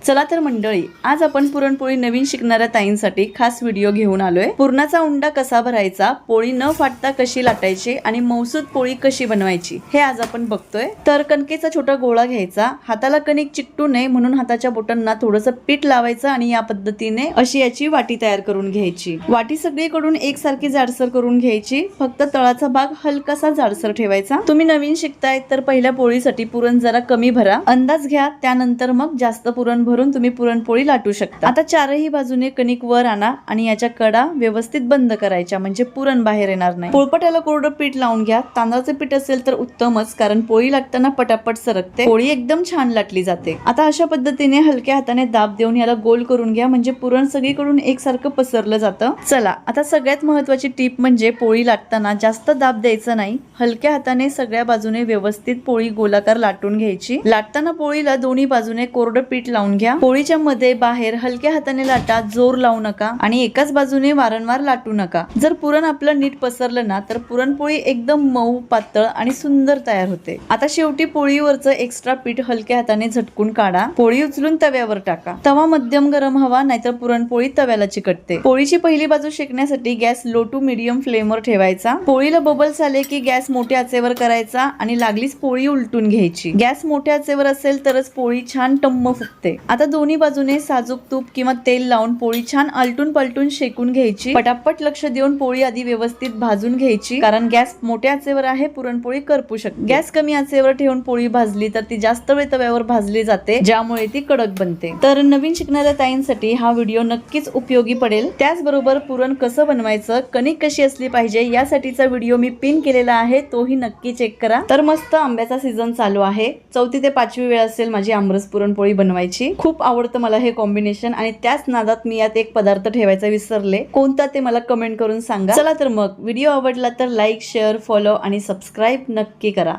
चला तर मंडळी, आज आपण पुरणपोळी नवीन शिकणाऱ्या ताईंसाठी खास व्हिडिओ घेऊन आलोय। पुरणाचा उंडा कसा भरायचा, पोळी न फाटता कशी लाटायची आणि मौसूद पोळी कशी बनवायची हे आज आपण बघतोय। तर कणकेचा छोटा गोळा घ्यायचा, हाताला कणिक चिकटू नये म्हणून हाताच्या बोटांना थोडंसं पीठ लावायचं आणि या पद्धतीने अशी याची वाटी तयार करून घ्यायची। वाटी सगळीकडून एकसारखी जाडसर करून घ्यायची, फक्त तळाचा भाग हलकासा जाडसर ठेवायचा। तुम्ही नवीन शिकताय तर पहिल्या पोळीसाठी पुरण जरा कमी भरा, अंदाज घ्या, त्यानंतर मग जास्त पुरण भरून तुम्ही पुरणपोळी लाटू शकता। आता चारही बाजूने कणिक वर आणा आणि याच्या कडा व्यवस्थित बंद करायच्या, म्हणजे पुरण बाहेर येणार नाही। पोळपाटाला कोरडं पीठ लावून घ्या, तांदळाचं पीठ असेल तर उत्तमच, कारण पोळी लाटताना पटापट सरकते, पोळी एकदम छान लाटली जाते। आता अशा पद्धतीने हलक्या हाताने दाब देऊन याला गोल करून घ्या, म्हणजे पुरण सगळीकडून एकसारखं पसरलं जातं। चला आता सगळ्यात महत्त्वाची टीप म्हणजे पोळी लाटताना जास्त दाब द्यायचा नाही, हलक्या हाताने सगळ्या बाजूने व्यवस्थित पोळी गोलाकार लाटून घ्यायची। लाटताना पोळीला दोन्ही बाजूने कोरडं पीठ लावून घ्या, पोळीच्या मध्ये बाहेर हलक्या हाताने लाटा, जोर लावू नका आणि एकाच बाजूने वारंवार लाटू नका। जर पुरण आपलं नीट पसरलं ना तर पुरणपोळी एकदम मऊ, पातळ आणि सुंदर तयार होते। आता शेवटी पोळीवरचं एक्स्ट्रा पीठ हलक्या हाताने झटकून काढा, पोळी उचलून तव्यावर टाका। तवा मध्यम गरम हवा, नाहीतर पुरणपोळी तव्याला चिकटते। पोळीची पहिली बाजू शेकण्यासाठी गॅस लो टू मीडियम फ्लेमवर ठेवायचा। पोळीला बबल्स आले की गॅस मोठ्या आचेवर करायचा आणि लागलीच पोळी उलटून घ्यायची। गॅस मोठ्या आचेवर असेल तरच पोळी छान टम्म फुगते। आता दोन्ही बाजूने साजूक तूप किंवा तेल लावून पोळी छान आलटून पलटून शेकून घ्यायची। पटापट लक्ष देऊन पोळी आधी व्यवस्थित भाजून घ्यायची, कारण गॅस मोठ्या आचेवर आहे, पुरणपोळी करपू शकते। गॅस कमी आचेवर ठेवून पोळी भाजली तर ती जास्त वेळ तव्यावर भाजली जाते, ज्यामुळे ती कडक बनते। तर नवीन शिकणाऱ्या ताईंसाठी हा व्हिडिओ नक्कीच उपयोगी पडेल। त्याचबरोबर पुरण कसं बनवायचं, कणिक कशी असली पाहिजे यासाठीचा व्हिडिओ मी पिन केलेला आहे, तोही नक्की चेक करा। तर मस्त आंब्याचा सीझन चालू आहे, 4थी ते 5वी वेळ असेल माझी आमरस पुरणपोळी बनवायची। खूप आवडतं मला हे कॉम्बिनेशन आणि त्याच नादात मी यात एक पदार्थ ठेवायचा विसरले, कोणता ते मला कमेंट करून सांगा। चला तर मग व्हिडिओ आवडला तर लाईक, शेअर, फॉलो आणि सबस्क्राईब नक्की करा।